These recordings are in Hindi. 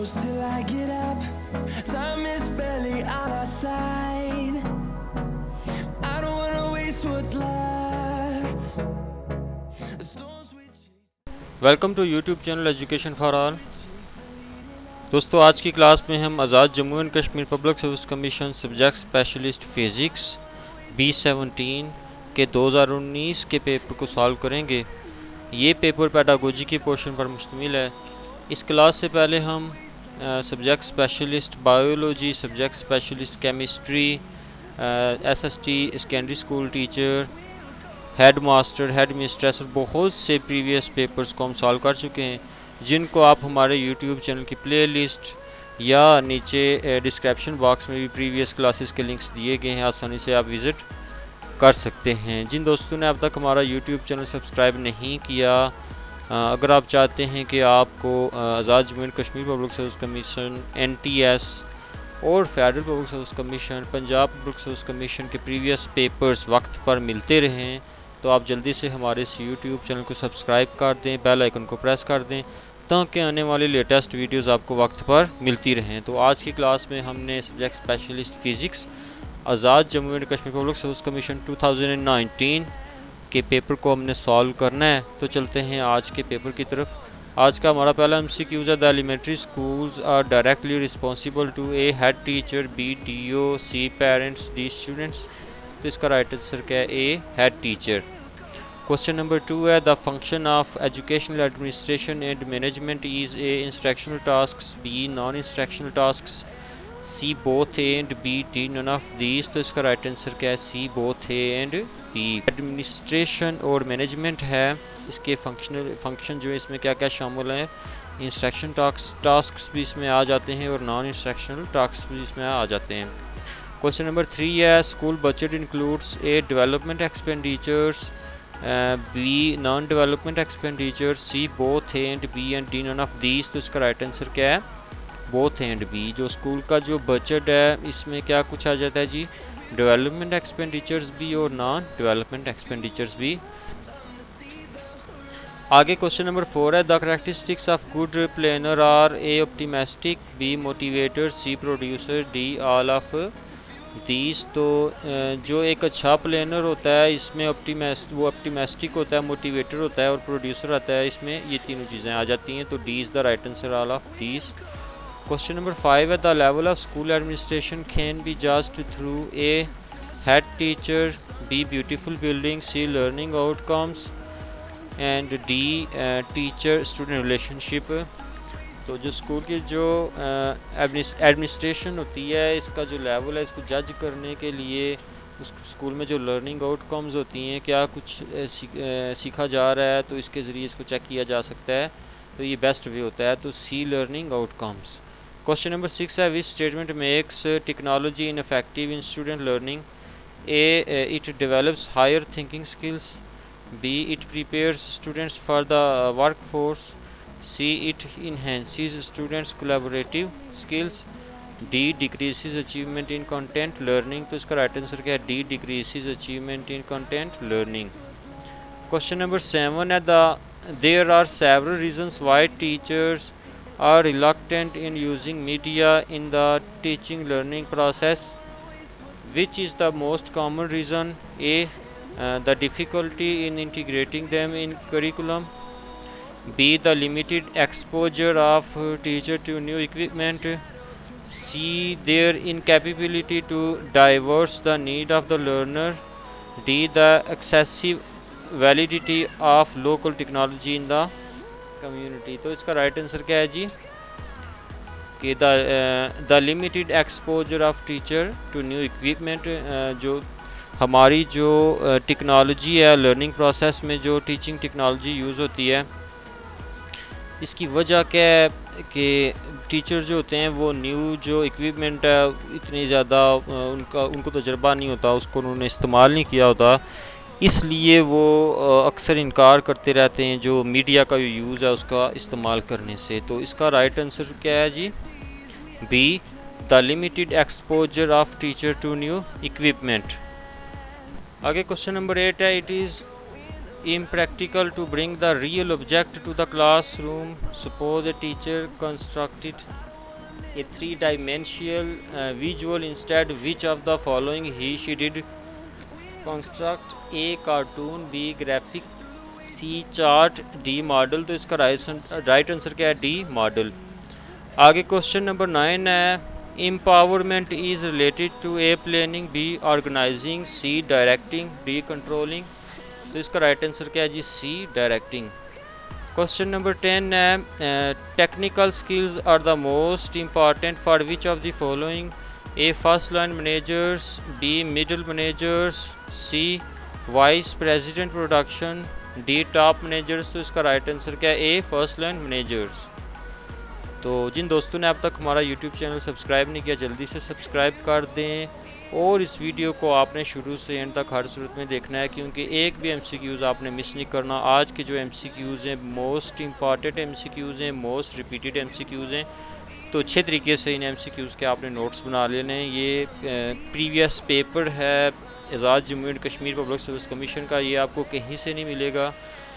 close till I get up. Time is barely on our side. I don't wanna waste what's left. The storms we chase. Welcome to YouTube channel education for all. दोस्तों, आज की क्लास में हम Azad Jammu and Kashmir public service commission subject specialist physics B17 के 2019 के पेपर को सॉल्व करेंगे। ये पेपर पेडागोजी के पोर्शन पर मुश्तमिल है। इस क्लास से पहले हम subject specialist biology, subject specialist chemistry, SST secondary school teacher, head master, head mistress और बहुत से प्रीवियस पेपर्स को हम सॉल्व कर चुके हैं, जिनको आप हमारे यूट्यूब चैनल की प्लेलिस्ट या नीचे डिस्क्रिप्शन बॉक्स में भी प्रीवियस क्लासेस के लिंक्स दिए गए हैं, आसानी से आप विज़िट कर सकते हैं। जिन दोस्तों ने अब तक हमारा यूट्यूब चैनल सब्सक्राइब नहीं किया, अगर आप चाहते हैं कि आपको Azad Jammu and Kashmir public service commission, NTS और federal public service commission, Punjab public service commission के प्रीवियस पेपर्स वक्त पर मिलते रहें, तो आप जल्दी से हमारे इस यूट्यूब चैनल को सब्सक्राइब कर दें, बेल आइकन को प्रेस कर दें, ताकि आने वाली लेटेस्ट वीडियोस आपको वक्त पर मिलती रहें। तो आज की क्लास में हमने subject specialist physics Azad Jammu and Kashmir public service commission 2019 के पेपर को हमने सॉल्व करना है। तो चलते हैं आज के पेपर की तरफ। आज का हमारा पहला MCQ है, the elementary schools are directly responsible to A head teacher, B DO, C parents, D students. तो इसका राइट आंसर क्या है? A head teacher. Question number 2 है, the function of educational administration and management is A instructional tasks, B non instructional tasks, C both A and B D none of these. तो इसका राइट आंसर क्या है? C both A and B। Administration और मैनेजमेंट है, इसके फंक्शन जो है इसमें क्या क्या शामिल हैं? इंस्ट्रक्शन टास्क्स भी इसमें आ जाते हैं और नॉन इंस्ट्रक्शनल टास्क भी इसमें आ जाते हैं। क्वेश्चन नंबर 3 है, school budget includes A development expenditures, B non development expenditure, C both A and B and D none of these. तो इसका राइट आंसर क्या है? Both A and B। जो स्कूल का जो बजट है इसमें क्या कुछ आ जाता है जी? डेवलपमेंट एक्सपेंडिचर्स भी और नॉन डेवलपमेंट एक्सपेंडिचर्स भी। आगे क्वेश्चन नंबर 4 है, the characteristics of good planner are A optimistic, B motivator, C producer, D all of these. तो जो एक अच्छा प्लानर होता है इसमें ऑप्टिमिस्टिक होता है, मोटिवेटर होता है और प्रोड्यूसर आता है, इसमें ये तीनों चीज़ें आ जाती हैं। तो D is the right answer all of these. Question number 5 है, the level of school administration can be judged through a head teacher, B beautiful building, C learning outcomes and D teacher student relationship. तो जो स्कूल की जो एडमिनिस्ट्रेशन होती है, इसका जो लेवल है, इसको जज करने के लिए उस स्कूल में जो लर्निंग आउटकम्स होती हैं, क्या कुछ सीखा जा रहा है, तो इसके ज़रिए इसको चेक किया जा सकता है। तो ये बेस्ट वे होता है। तो C learning outcomes. Question number 6 है, which statement makes technology ineffective in student learning? A it develops higher thinking skills, B it prepares students for the workforce, C it enhances students collaborative skills, D decreases achievement in content learning। तो इसका राइट आंसर क्या है? D decreases achievement in content learning। Question number 7 है, there are several reasons why teachers are reluctant in using media in the teaching learning process. Which is the most common reason? A the difficulty in integrating them in curriculum, B the limited exposure of teacher to new equipment, C their incapability to diverse the need of the learner, D the excessive validity of local technology in the community। तो इसका राइट आंसर क्या है जी? कि the limited exposure of teacher to new equipment. जो हमारी जो टेक्नोलॉजी है लर्निंग प्रोसेस में, जो टीचिंग टेक्नोलॉजी यूज़ होती है, इसकी वजह क्या है कि टीचर जो होते हैं वो न्यू जो इक्विपमेंट है इतनी ज़्यादा उनको तजर्बा नहीं होता, उसको उन्होंने इस्तेमाल नहीं किया होता, इसलिए वो अक्सर इनकार करते रहते हैं जो मीडिया का यूज़ है उसका इस्तेमाल करने से। तो इसका राइट आंसर क्या है जी? B the limited exposure of teacher to new equipment. आगे क्वेश्चन नंबर 8 है, it is impractical to bring the real object to the classroom. Suppose a teacher constructed a three-dimensional visual. Instead, which of the following he she did? Construct A cartoon, B graphic, C chart, D model. तो इसका राइट आंसर क्या है? D model. आगे क्वेश्चन नंबर 9 है, empowerment is related to A planning, B organizing, C directing, D controlling. तो इसका राइट आंसर क्या है जी? C directing. क्वेश्चन नंबर 10 है, technical skills are the most important for which of the following? A first line managers, B middle managers, C vice president production, D top managers. तो इसका राइट आंसर क्या है? ए फर्स्ट लाइन मैनेजर्स। तो जिन दोस्तों ने अब तक हमारा यूट्यूब चैनल सब्सक्राइब नहीं किया, जल्दी से सब्सक्राइब कर दें और इस वीडियो को आपने शुरू से एंड तक हर सूरत में देखना है, क्योंकि एक भी MCQs आपने मिस नहीं करना। आज के जो MCQs हैं मोस्ट इम्पॉर्टेंट MCQs हैं, मोस्ट रिपीटेड MCQs हैं, तो अच्छे तरीके से इन MCQs के आपने नोट्स बना लेने हैं। ये प्रीवियस पेपर है Azad Jammu and Kashmir public service commission का, ये आपको कहीं से नहीं मिलेगा,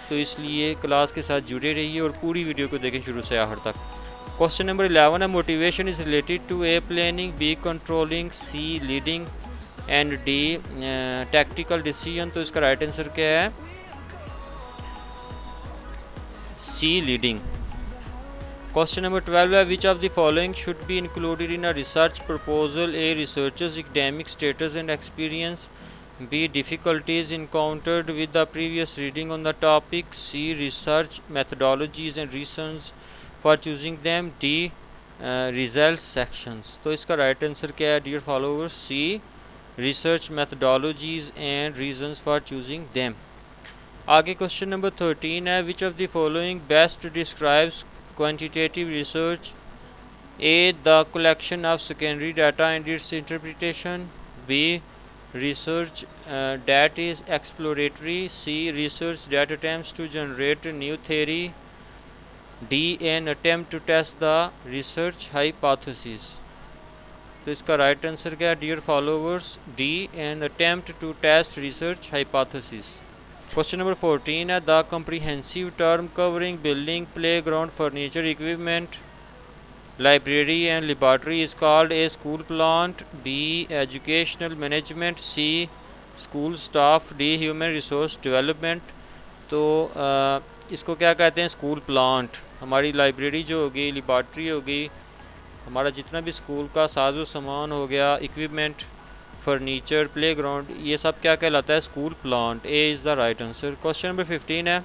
तो इसलिए क्लास के साथ जुड़े रहिए और पूरी वीडियो को देखें शुरू से आखिर तक। क्वेश्चन नंबर 11 है, motivation is related to A planning, B controlling, C leading and D tactical decision. तो इसका राइट आंसर क्या है? सी लीडिंग। क्वेश्चन नंबर 12 है, which of the following should be included in a research proposal? A researcher's academic status and experience, B difficulties encountered with the previous reading on the topic, C research methodologies and reasons for choosing them, D result sections. तो इसका राइट आंसर क्या है dear followers? C research methodologies and reasons for choosing them. आगे क्वेश्चन नंबर 13 है, which of the following best describes quantitative research? A the collection of secondary data and its interpretation, B research that is exploratory, C research that attempts to generate new theory, D an attempt to test the research hypothesis। तो इसका राइट आंसर क्या है dear followers? D an attempt to test research hypothesis। Question number 14 है, the comprehensive term covering building, playground, furniture, equipment, library and laboratory is called a school plant, B educational management, C school staff, D human resource development। तो इसको क्या कहते हैं? School plant. हमारी लाइब्रेरी जो होगी, लेबॉर्ट्री होगी, हमारा जितना भी स्कूल का साजो सामान हो गया, इक्विपमेंट, फर्नीचर, प्लेग्राउंड, ये सब क्या कहलाता है? School plant. A is the right answer. Question number 15 है,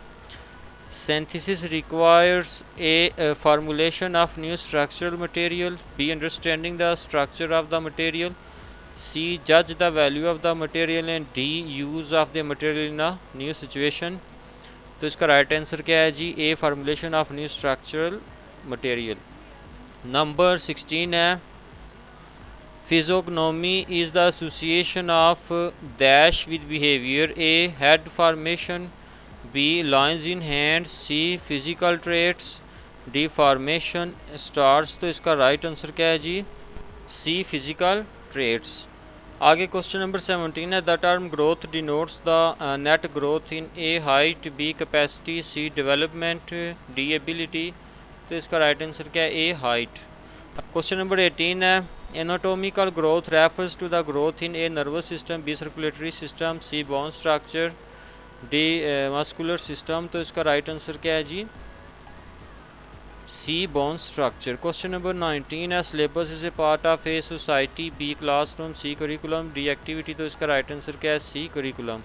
synthesis requires a formulation of new structural material, B understanding the structure of the material, C judge the value of the material and D use of the material in a new situation। तो इसका राइट आंसर क्या है जी? ए formulation of new structural material। Number 16 है, physiognomy is the association of dash with behavior, A head formation, B lines in hands, C physical traits, D formation stars। तो इसका राइट आंसर क्या है जी? C physical traits। आगे क्वेश्चन नंबर 17 है, the term growth denotes the net growth in A height, B capacity, C development, D ability. तो इसका राइट आंसर क्या है? ए हाइट। क्वेश्चन नंबर 18 है, anatomical growth refers to the growth in A nervous system, B circulatory system, C bone structure, D muscular system. तो इसका राइट आंसर क्या है जी? C bone structure. Question number 19 है, syllabus is a part of A society, B classroom, C curriculum, D activity. तो इसका राइट आंसर क्या है? सी करिकुलम।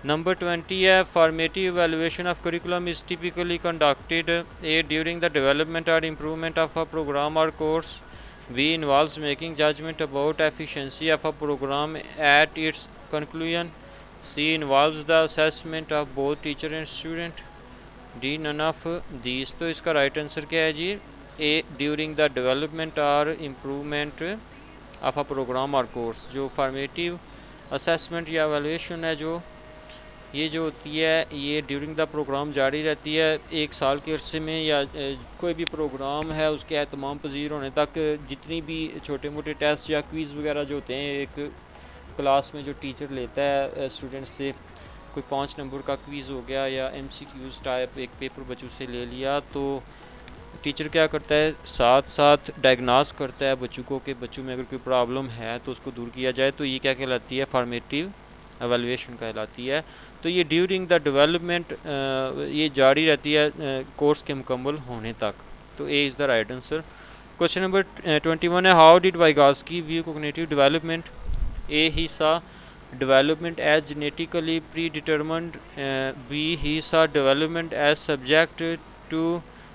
नंबर 20 है, formative evaluation of curriculum is typically conducted, A during the development or improvement of a program or course, B involves making judgement about efficiency of a program at its conclusion, C involves the assessment of both teacher and student, D none of these। तो इसका राइट आंसर क्या है जी? ए during the development or improvement of a program or course. जो फॉर्मेटिव असेसमेंट या एवेलुएशन है, जो होती है, ये ड्यूरिंग द प्रोग्राम जारी रहती है, एक साल के अरसे में, या कोई भी प्रोग्राम है उसके एहतमाम पजीर होने तक जितनी भी छोटे मोटे टेस्ट या क्विज़ वगैरह जो होते हैं, एक क्लास में जो टीचर लेता है स्टूडेंट से, कोई 5 नंबर का क्विज़ हो गया या MCQs टाइप एक पेपर बच्चों से ले लिया, तो टीचर क्या करता है, साथ साथ डायग्नोस करता है बच्चों को कि बच्चों में अगर कोई प्रॉब्लम है तो उसको दूर किया जाए। तो ये क्या कहलाती है, फॉर्मेटिव एवेलुएशन कहलाती है। तो ये ड्यूरिंग द डेवलपमेंट ये जारी रहती है कोर्स के मुकम्मल होने तक। तो A is the right answer. Question number 21 है, how did Vygotsky view cognitive development? A, he saw development as genetically predetermined. B, he saw development as subject to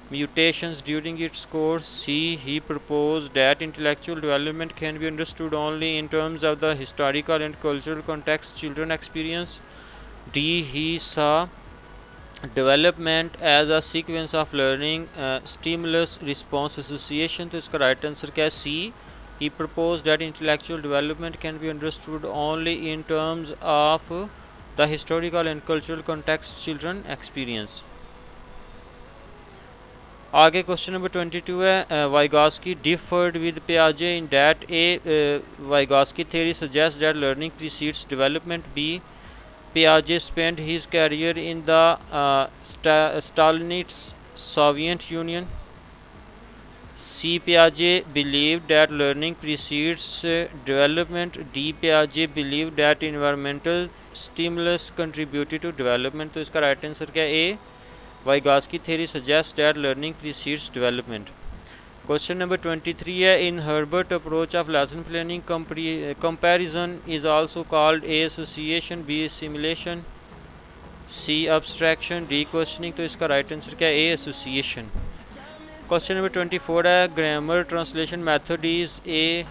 mutations during its course. C, he proposed that intellectual development can be understood only in terms of the historical and cultural context children experience. D, he saw development as a sequence of learning stimulus response association। तो इसका राइट आंसर क्या है, सी, he proposed that intellectual development can be understood only in terms of the historical and cultural context children experience। आगे क्वेश्चन नंबर 22 है, Vygotsky differed with Piaget in that A, Vygotsky theory suggests that learning precedes development. B, Piaget spent his career in the Stalinist Soviet Union. C, Piaget believed that learning precedes development. D, Piaget believed that environmental stimulus contributed to development। तो इसका राइट आंसर क्या है, ए, Vygotsky theory suggests that learning precedes development। Question number 23 है, in Herbert approach of lesson planning comparison is also called A, association, B, assimilation, C, abstraction, D, questioning। तो इसका राइट आंसर क्या है, A, association। Question number 24 है, grammar translation method is A,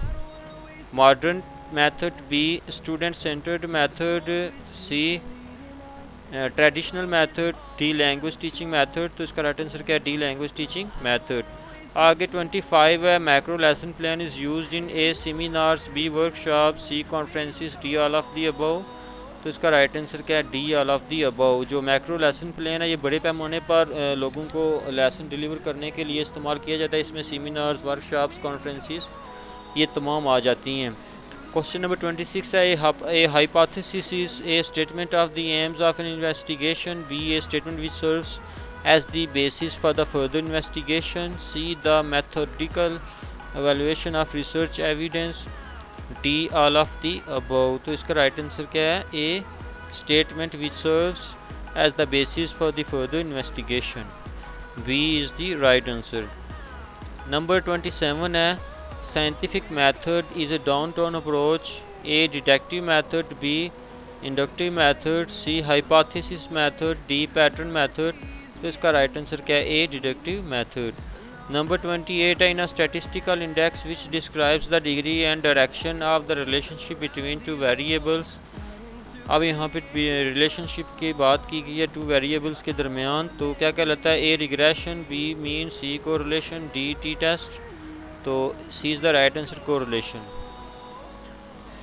modern method, B, student centered method, C, traditional method, D, language teaching method. तो इसका राइट आंसर क्या है, डी, लैंग्वेज टीचिंग मेथड। आगे 25 है, macro lesson plan is used in A, seminars, B, workshop, C, conferences, D, all of the above. तो इसका राइट आंसर क्या है, D, all of the above. जो मैक्रो लेसन प्लान है ये बड़े पैमाने पर लोगों को लेसन डिलीवर करने के लिए इस्तेमाल किया जाता है। इसमें सेमिनार्स, वर्कशॉप्स, कॉन्फ्रेंसेस ये तमाम आ जाती हैं। Question number 26 है, a hypothesis is a statement of the aims of an investigation. B, a statement which serves as the basis for the further investigation. C, the methodical evaluation of research evidence. D, all of the above। तो इसका राइट आंसर क्या है, A, statement which serves as the basis for the further investigation। B is the right answer। Number 27 है, scientific method is a downtown approach। A, deductive method, B, inductive method, C, hypothesis method, D, pattern method। तो इसका राइट आंसर क्या है, A, deductive method। Number 28 है, in a statistical index which describes the degree and direction of the relationship between two variables। अब यहाँ पे रिलेशनशिप की बात की गई है टू वेरिएबल्स के दरमियान। तो क्या कहलाता है, A, regression, B, mean, C, correlation, D, t test. तो C is the right answer, correlation.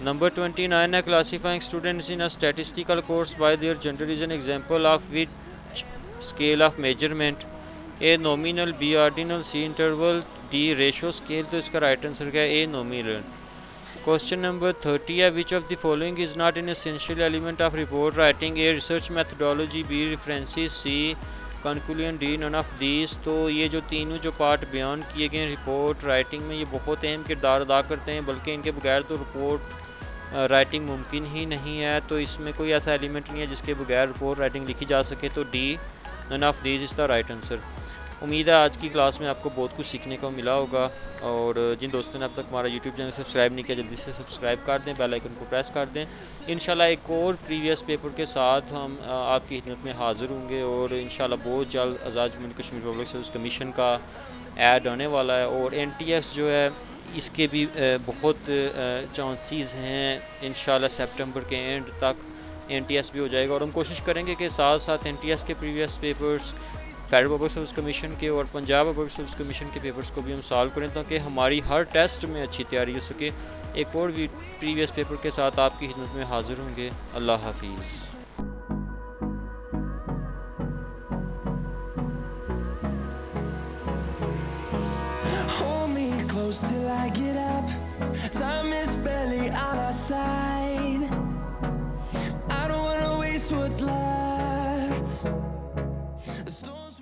Number 29 है, classifying students in a statistical course by their gender is an example of which scale of measurement. A, nominal, B, ordinal, C, interval, D, ratio scale. तो इसका राइट आंसर क्या है, ए, नॉमिनल। क्वेश्चन नंबर 30 है, which of the following is not an essential element of report writing. A, research methodology, B, references, C, conclusion, D, none of these. तो ये जो तीनों जो पार्ट बयान किए गए रिपोर्ट राइटिंग में ये बहुत अहम किरदार अदा करते हैं, बल्कि इनके बगैर तो रिपोर्ट राइटिंग मुमकिन ही नहीं है। तो इसमें कोई ऐसा एलिमेंट नहीं है जिसके बगैर रिपोर्ट राइटिंग लिखी जा सके। तो D, none of these is the right answer. उम्मीद है आज की क्लास में आपको बहुत कुछ सीखने को मिला होगा, और जिन दोस्तों ने अब तक हमारा यूट्यूब चैनल सब्सक्राइब नहीं किया जल्दी से सब्सक्राइब कर दें, बेल आइकन को प्रेस कर दें। इंशाल्लाह एक और प्रीवियस पेपर के साथ हम आपकी खिदमत में हाज़िर होंगे, और इंशाल्लाह बहुत जल्द Azad Jammu Kashmir public service commission का ऐड आने वाला है, और NTS जो है इसके भी बहुत चांसेस हैं। इंशाल्लाह सितंबर के एंड तक NTS भी हो जाएगा, और हम कोशिश करेंगे कि साथ साथ NTS के previous papers, federal public service commission के और पंजाब पब्लिक सर्विस कमीशन के पेपर्स को भी हम सॉल्व करें, ताकि हमारी हर टेस्ट में अच्छी तैयारी हो सके। एक और भी प्रीवियस पेपर के साथ आपकी खिदमत में हाज़िर होंगे। अल्लाह हाफिज़। Hold me close till I get up. Time is barely on our side. I don't wanna waste what's left. The storms